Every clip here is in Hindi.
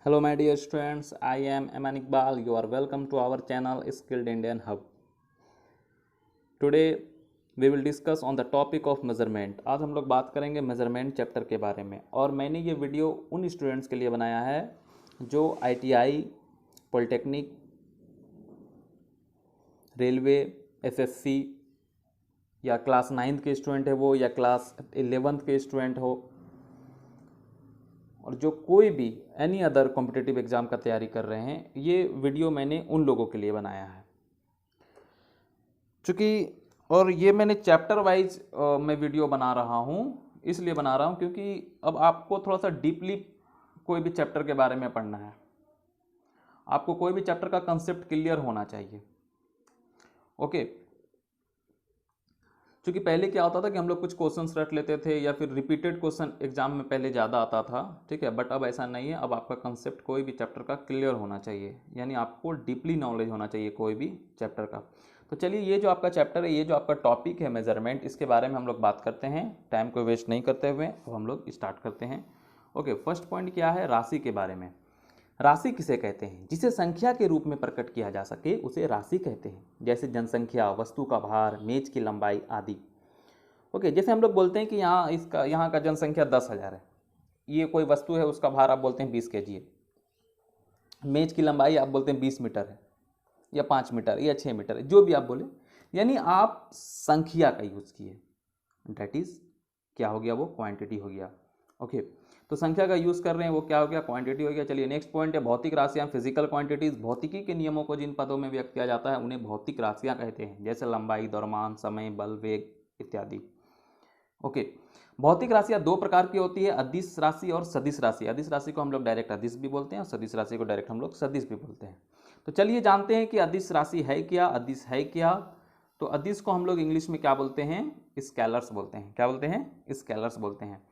Hello, my dear students. I am Aman Iqbal. You are welcome to our channel Skilled Indian Hub. Today we will discuss on the topic of measurement. आज हम लोग बात करेंगे मेजरमेंट चैप्टर के बारे में और मैंने ये वीडियो उन स्टूडेंट्स के लिए बनाया है जो ITI, पॉलिटेक्निक, रेलवे, SSC या क्लास 9th के स्टूडेंट है वो या क्लास 11th के स्टूडेंट हो और जो कोई भी एनी अदर कॉम्पिटिटिव एग्ज़ाम का तैयारी कर रहे हैं, ये वीडियो मैंने उन लोगों के लिए बनाया है। चूँकि और ये मैंने चैप्टर वाइज मैं वीडियो बना रहा हूँ, इसलिए बना रहा हूँ क्योंकि अब आपको थोड़ा सा डीपली कोई भी चैप्टर के बारे में पढ़ना है। आपको कोई भी चैप्टर का कंसेप्ट क्लियर होना चाहिए। ओके, क्योंकि पहले क्या होता था कि हम लोग कुछ क्वेश्चंस रट लेते थे या फिर रिपीटेड क्वेश्चन एग्जाम में पहले ज़्यादा आता था, ठीक है। बट अब ऐसा नहीं है। अब आपका कंसेप्ट कोई भी चैप्टर का क्लियर होना चाहिए, यानी आपको डीपली नॉलेज होना चाहिए कोई भी चैप्टर का। तो चलिए, ये जो आपका चैप्टर है, ये जो आपका टॉपिक है मेजरमेंट, इसके बारे में हम लोग बात करते हैं। टाइम को वेस्ट नहीं करते हुए अब हम लोग स्टार्ट करते हैं। ओके, फर्स्ट पॉइंट क्या है? राशि के बारे में। राशि किसे कहते हैं? जिसे संख्या के रूप में प्रकट किया जा सके उसे राशि कहते हैं, जैसे जनसंख्या, वस्तु का भार, मेज की लंबाई आदि। ओके, जैसे हम लोग बोलते हैं कि यहाँ का जनसंख्या 10,000 है, ये कोई वस्तु है, उसका भार आप बोलते हैं 20 kg है, मेज की लंबाई आप बोलते हैं 20 मीटर है या 5 मीटर या 6 मीटर है, जो भी आप बोले, यानी आप संख्या का यूज़ किए। डेट इज क्या हो गया? वो क्वांटिटी हो गया। ओके, तो संख्या का यूज़ कर रहे हैं, वो क्या हो गया? क्वांटिटी हो गया। चलिए नेक्स्ट पॉइंट है भौतिक राशियाँ, फिजिकल क्वांटिटीज। भौतिकी के नियमों को जिन पदों में व्यक्त किया जाता है उन्हें भौतिक राशियाँ कहते हैं, जैसे लंबाई, द्रव्यमान, समय, बल, वेग इत्यादि। ओके, भौतिक राशियाँ दो प्रकार की होती है, अदिश राशि और सदिश राशि। अदिश राशि को हम लोग डायरेक्ट अदिश भी बोलते हैं और सदिश राशि को डायरेक्ट हम लोग सदिश भी बोलते हैं। तो चलिए जानते हैं कि अदिश राशि है क्या, अदिश है क्या। तो अदिश को हम लोग इंग्लिश में क्या बोलते हैं? स्केलर्स बोलते हैं। क्या बोलते हैं? स्केलर्स बोलते हैं।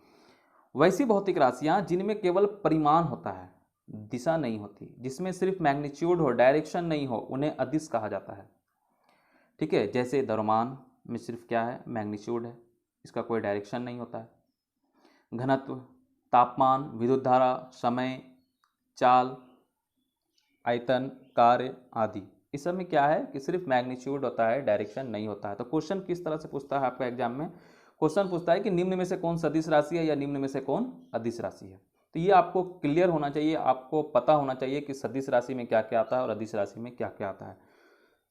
वैसी भौतिक राशियाँ जिनमें केवल परिमाण होता है, दिशा नहीं होती, जिसमें सिर्फ मैग्नीट्यूड हो, डायरेक्शन नहीं हो, उन्हें अदिश कहा जाता है। ठीक है, जैसे द्रव्यमान में सिर्फ क्या है? मैग्नीट्यूड है, इसका कोई डायरेक्शन नहीं होता है। घनत्व, तापमान, विद्युत धारा, समय, चाल, आयतन, कार्य आदि, इस सब में क्या है कि सिर्फ मैग्नीट्यूड होता है, डायरेक्शन नहीं होता है। तो क्वेश्चन किस तरह से पूछता है आपका एग्जाम में? क्वेश्चन पूछता है कि निम्न में से कौन सदिश राशि है या निम्न में से कौन अदिश राशि है। तो ये आपको क्लियर होना चाहिए, आपको पता होना चाहिए कि सदिश राशि में क्या क्या आता है और अदिश राशि में क्या क्या आता है।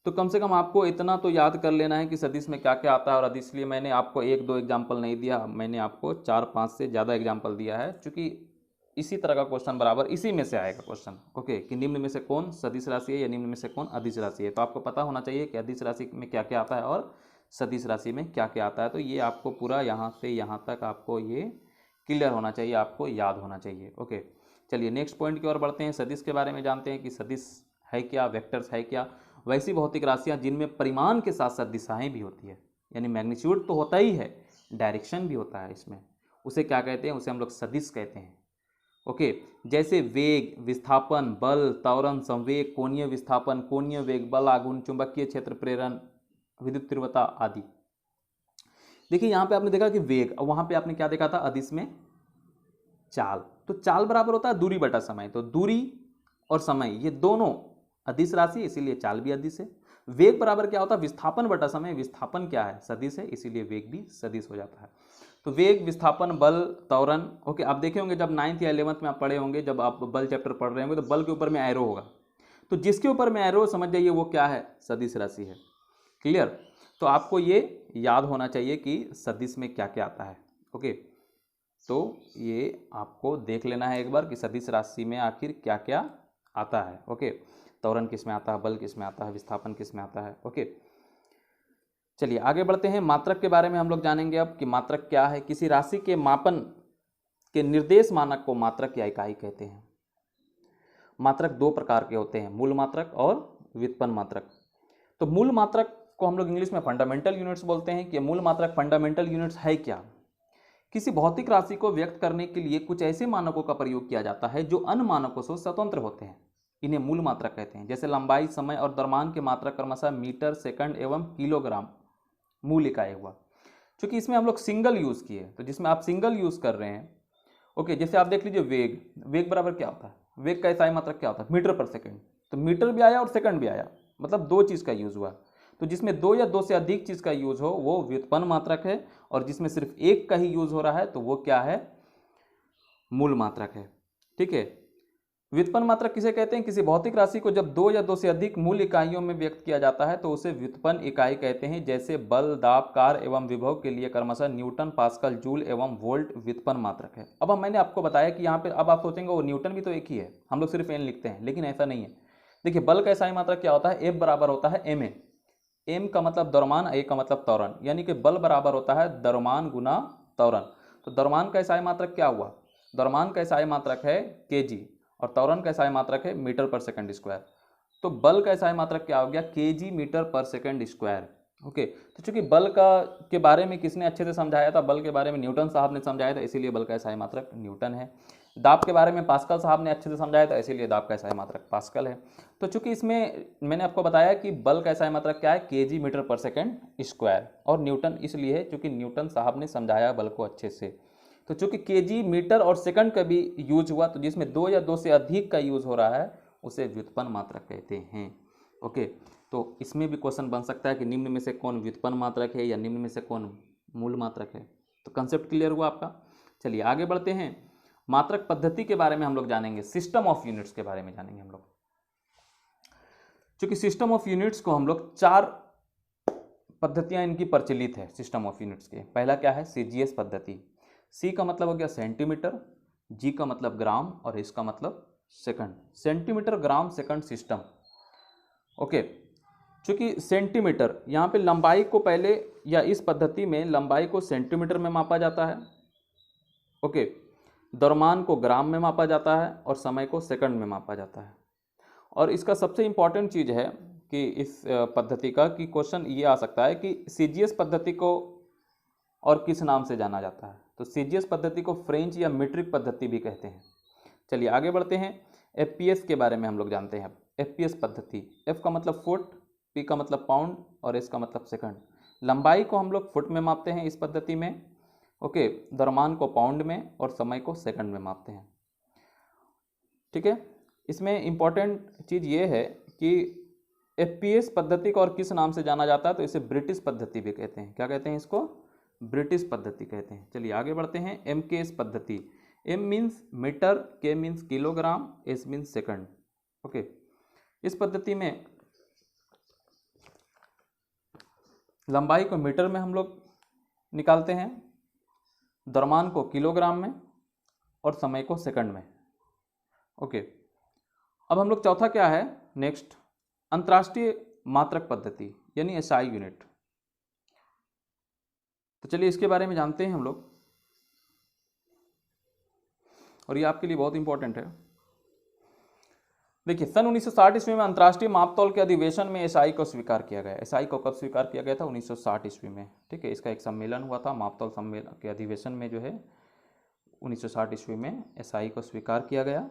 तो कम से कम आपको इतना तो याद कर लेना है कि सदिश में क्या क्या आता है और अदिश। इसलिए मैंने आपको एक दो एग्जाम्पल नहीं दिया, मैंने आपको 4-5 से ज़्यादा एग्जाम्पल दिया है, क्योंकि इसी तरह का क्वेश्चन बराबर इसी में से आएगा क्वेश्चन। ओके, कि निम्न में से कौन सदिश राशि है या निम्न में से कौन अदिश राशि है। तो आपको पता होना चाहिए कि अदिश राशि में क्या क्या आता है और सदिश राशि में क्या क्या आता है। तो ये आपको पूरा यहाँ से यहाँ तक आपको ये क्लियर होना चाहिए, आपको याद होना चाहिए। ओके, चलिए नेक्स्ट पॉइंट की ओर बढ़ते हैं। सदिश के बारे में जानते हैं कि सदिश है क्या, वेक्टर्स है क्या। वैसी भौतिक राशियाँ जिनमें परिमाण के साथ साथ दिशाएं भी होती है, यानी मैग्नीट्यूड तो होता ही है, डायरेक्शन भी होता है इसमें, उसे क्या कहते हैं? उसे हम लोग सदिश कहते हैं। ओके, जैसे वेग, विस्थापन, बल, त्वरण, संवेग, कोणीय विस्थापन, कोणीय वेग, बल आघूर्ण, चुंबकीय क्षेत्र प्रेरण, विद्युत तीव्रता आदि। देखिए यहाँ पे आपने देखा कि वेग, और वहां पे आपने क्या देखा था? अदिश में चाल। तो चाल बराबर होता है दूरी बटा समय। तो दूरी और समय ये दोनों अदिश राशि, इसीलिए चाल भी अदिश है। वेग बराबर क्या होता है? विस्थापन बटा समय। विस्थापन क्या है? सदिश है, इसीलिए वेग भी सदिश हो जाता है। तो वेग, विस्थापन, बल, त्वरण। ओके, आप देखे होंगे जब 9th या 11th में आप पढ़े होंगे, जब आप बल चैप्टर पढ़ रहे होंगे तो बल के ऊपर में एरो होगा। तो जिसके ऊपर में एरो, समझ जाइए वो क्या है? सदिश राशि है। क्लियर? तो आपको ये याद होना चाहिए कि सदिश में क्या क्या आता है। ओके, तो ये आपको देख लेना है एक बार कि सदिश राशि में आखिर क्या क्या आता है। ओके, त्वरण किस में आता है, बल किस में आता है, विस्थापन किस में आता है। ओके, चलिए आगे बढ़ते हैं। मात्रक के बारे में हम लोग जानेंगे अब कि मात्रक क्या है। किसी राशि के मापन के निर्देश मानक को मात्रक या इकाई कहते हैं। मात्रक दो प्रकार के होते हैं, मूल मात्रक और व्युत्पन्न मात्रक। तो मूल मात्रक को हम लोग इंग्लिश में फंडामेंटल यूनिट्स बोलते हैं। कि मूल मात्रक, फंडामेंटल यूनिट्स है क्या? किसी भौतिक राशि को व्यक्त करने के लिए कुछ ऐसे मानकों का प्रयोग किया जाता है जो अन्य मानकों से स्वतंत्र होते हैं, इन्हें मूल मात्रक कहते हैं। जैसे लंबाई, समय और द्रव्यमान के मात्रक क्रमशः मीटर, सेकंड एवं किलोग्राम मूल इकाई हुआ। क्योंकि इसमें हम लोग सिंगल यूज किए, तो जिसमें आप सिंगल यूज कर रहे हैं। ओके, जैसे आप देख लीजिए वेग, वेग बराबर क्या होता है? वेग का एसआई मात्रक क्या होता है? मीटर पर सेकंड। तो मीटर भी आया और सेकंड भी आया, मतलब दो चीज़ का यूज हुआ। तो जिसमें दो या दो से अधिक चीज़ का यूज हो वो व्युत्पन्न मात्रक है, और जिसमें सिर्फ एक का ही यूज हो रहा है तो वो क्या है? मूल मात्रक है। ठीक है। व्युत्पन्न मात्रक किसे कहते हैं? किसी भौतिक राशि को जब दो या दो से अधिक मूल इकाइयों में व्यक्त किया जाता है तो उसे व्युत्पन्न इकाई कहते हैं। जैसे बल, दाब, कार्य एवं विभव के लिए क्रमशः न्यूटन, पास्कल, जूल एवं वोल्ट व्युत्पन्न मात्रक है। अब मैंने आपको बताया कि यहाँ पे अब आप सोचेंगे वो न्यूटन भी तो एक ही है, हम लोग सिर्फ एन लिखते हैं, लेकिन ऐसा नहीं है। देखिए बल का एसआई मात्रक क्या होता है? एफ बराबर होता है एम ए। एम का मतलब द्रव्यमान, ए का मतलब त्वरण, यानी कि बल बराबर होता है द्रव्यमान गुना त्वरण। तो द्रव्यमान का एसआई मात्रक क्या हुआ? द्रव्यमान का एसआई मात्रक है केजी, और त्वरण का एसआई मात्रक है मीटर पर सेकंड स्क्वायर। तो बल का एसआई मात्रक क्या हो गया? केजी मीटर पर सेकंड स्क्वायर। ओके, तो चूंकि बल का के बारे में किसने अच्छे से समझाया था? बल के बारे में न्यूटन साहब ने समझाया था, इसीलिए बल का एसआई मात्रक न्यूटन है। दाब के बारे में पास्कल साहब ने अच्छे से समझाया था, इसीलिए दाब का एसआई मात्रक पास्कल है। तो चूंकि इसमें मैंने आपको बताया कि बल का एसआई मात्रक क्या है? केजी मीटर पर सेकंड स्क्वायर, और न्यूटन इसलिए है क्योंकि न्यूटन साहब ने समझाया बल को अच्छे से। तो चूंकि केजी, मीटर और सेकंड का भी यूज हुआ, तो जिसमें दो या दो से अधिक का यूज हो रहा है उसे व्युत्पन्न मात्रक कहते हैं। ओके, तो इसमें भी क्वेश्चन बन सकता है कि निम्न में से कौन व्युत्पन्न मात्रक है या निम्न में से कौन मूल मात्रक है। तो कंसेप्ट क्लियर हुआ आपका। चलिए आगे बढ़ते हैं। मात्रक पद्धति के बारे में हम लोग जानेंगे, सिस्टम ऑफ यूनिट्स के बारे में जानेंगे हम लोग। चूंकि सिस्टम ऑफ यूनिट्स को हम लोग चार पद्धतियां इनकी प्रचलित है सिस्टम ऑफ यूनिट्स के। पहला क्या है? सीजीएस पद्धति। सी का मतलब हो गया सेंटीमीटर, जी का मतलब ग्राम, और इसका मतलब सेकंड। सेंटीमीटर, ग्राम, सेकंड सिस्टम। ओके, चूंकि सेंटीमीटर यहाँ पे लंबाई को पहले, या इस पद्धति में लंबाई को सेंटीमीटर में मापा जाता है। ओके, द्रव्यमान को ग्राम में मापा जाता है, और समय को सेकंड में मापा जाता है। और इसका सबसे इंपॉर्टेंट चीज़ है कि इस पद्धति का कि क्वेश्चन ये आ सकता है कि सीजीएस पद्धति को और किस नाम से जाना जाता है? तो सीजीएस पद्धति को फ्रेंच या मीट्रिक पद्धति भी कहते हैं। चलिए आगे बढ़ते हैं। एफपीएस के बारे में हम लोग जानते हैं। एफपीएस पद्धति, एफ का मतलब फुट, पी का मतलब पाउंड, और एस का मतलब सेकंड। लंबाई को हम लोग फुट में मापते हैं इस पद्धति में। ओके, द्रव्यमान को पाउंड में और समय को सेकंड में मापते हैं। ठीक है, इसमें इंपॉर्टेंट चीज़ ये है कि एफपीएस पद्धति को और किस नाम से जाना जाता है? तो इसे ब्रिटिश पद्धति भी कहते हैं। क्या कहते हैं इसको? ब्रिटिश पद्धति कहते हैं। चलिए आगे बढ़ते हैं। एमकेएस पद्धति। एम मीन्स मीटर, के means kilogram, S means second. Okay, इस पद्धति में लंबाई को मीटर में हम लोग निकालते हैं, द्रव्यमान को किलोग्राम में, और समय को सेकंड में। ओके, अब हम लोग चौथा क्या है नेक्स्ट? अंतर्राष्ट्रीय मात्रक पद्धति, यानी एसआई यूनिट। तो चलिए इसके बारे में जानते हैं हम लोग, और ये आपके लिए बहुत इंपॉर्टेंट है। देखिए, सन 1960 ईस्वी में अंतर्राष्ट्रीय मापतौल के अधिवेशन में एसआई को स्वीकार किया गया। एसआई को कब स्वीकार किया गया था? 1960 ईस्वी में। ठीक है, इसका एक सम्मेलन हुआ था, मापतौल सम्मेलन के अधिवेशन में जो है 1960 ईस्वी में एसआई को स्वीकार किया गया।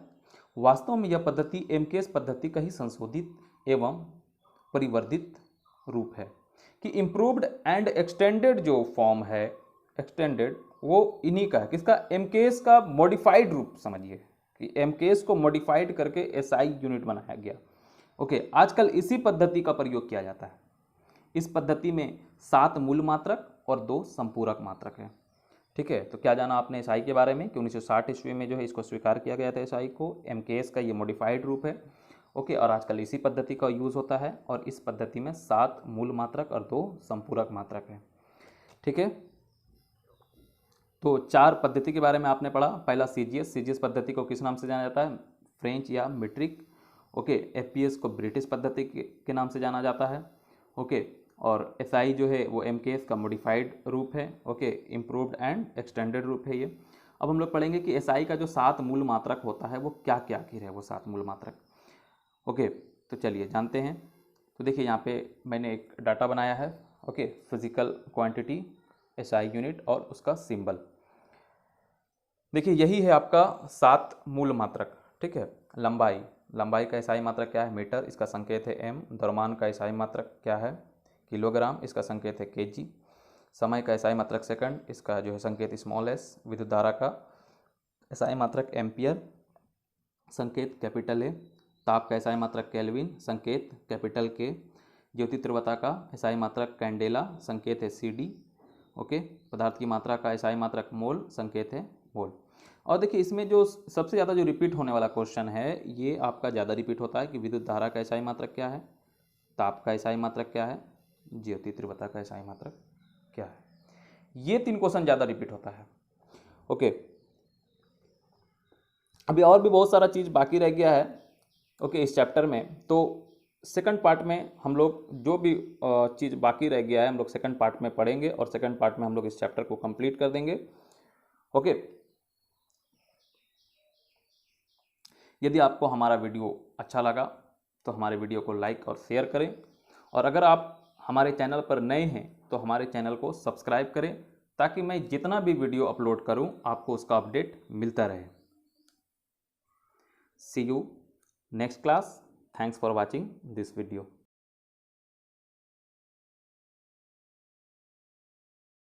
वास्तव में यह पद्धति एमकेएस पद्धति का ही संशोधित एवं परिवर्धित रूप है कि इम्प्रूव्ड एंड एक्सटेंडेड जो फॉर्म है, एक्सटेंडेड, वो इन्हीं का है। किसका? एमकेएस का मॉडिफाइड रूप समझिए कि एमकेएस को मॉडिफाइड करके एसआई यूनिट बनाया गया। ओके, आजकल इसी पद्धति का प्रयोग किया जाता है। इस पद्धति में 7 मूल मात्रक और 2 संपूरक मात्रक है। ठीक है, तो क्या जाना आपने एसआई के बारे में कि 1960 ईस्वी में जो है इसको स्वीकार किया गया था एसआई को। एमकेएस का ये मॉडिफाइड रूप है। ओके, और आजकल इसी पद्धति का यूज़ होता है, और इस पद्धति में 7 मूल मात्रक और 2 संपूरक मात्रक है। ठीक है, तो 4 पद्धति के बारे में आपने पढ़ा। पहला सीजीएस। सीजीएस पद्धति को किस नाम से जाना जाता है? फ्रेंच या मीट्रिक। ओके, एफपीएस को ब्रिटिश पद्धति के नाम से जाना जाता है। ओके, और एसआई जो है वो एमकेएस का मॉडिफाइड रूप है। ओके, इम्प्रूव्ड एंड एक्सटेंडेड रूप है ये। अब हम लोग पढ़ेंगे कि एसआई का जो 7 मूल मात्रक होता है वो क्या क्या आखिर है वो 7 मूल मात्रक। ओके, तो चलिए जानते हैं। तो देखिए यहाँ पे मैंने एक डाटा बनाया है। Okay, physical quantity, SI unit और उसका सिंबल। देखिए यही है आपका 7 मूल मात्रक। ठीक है, लंबाई, लंबाई का एसआई मात्रक क्या है? मीटर, इसका संकेत है एम। द्रव्यमान का एसआई मात्रक क्या है? किलोग्राम, इसका संकेत है केजी। समय का एसआई मात्रक सेकंड, इसका जो है संकेत स्मॉल एस। विद्युत धारा का एसआई मात्रक एम्पियर। संकेत कैपिटल ए। ताप का एसआई मात्रक केल्विन, संकेत कैपिटल के। ज्योति तीव्रता का एसआई मात्रक कैंडेला, संकेत है CD। ओके, पदार्थ की मात्रा का एसआई मात्रक मोल, संकेत है मोल। और देखिए इसमें जो सबसे ज़्यादा जो रिपीट होने वाला क्वेश्चन है, ये आपका ज़्यादा रिपीट होता है कि विद्युत धारा का एसआई मात्रक क्या है, ताप का एसआई मात्रक क्या है, ज्योति तीव्रता का एसआई मात्रक क्या है। ये 3 क्वेश्चन ज़्यादा रिपीट होता है। ओके, अभी और भी बहुत सारा चीज़ बाकी रह गया है ओके इस चैप्टर में। तो सेकंड पार्ट में हम लोग जो भी चीज़ बाकी रह गया है हम लोग सेकंड पार्ट में पढ़ेंगे, और सेकंड पार्ट में हम लोग इस चैप्टर को कंप्लीट कर देंगे। ओके, यदि आपको हमारा वीडियो अच्छा लगा तो हमारे वीडियो को लाइक और शेयर करें, और अगर आप हमारे चैनल पर नए हैं तो हमारे चैनल को सब्सक्राइब करें, ताकि मैं जितना भी वीडियो अपलोड करूं आपको उसका अपडेट मिलता रहे। See you next class. Thanks for watching this video.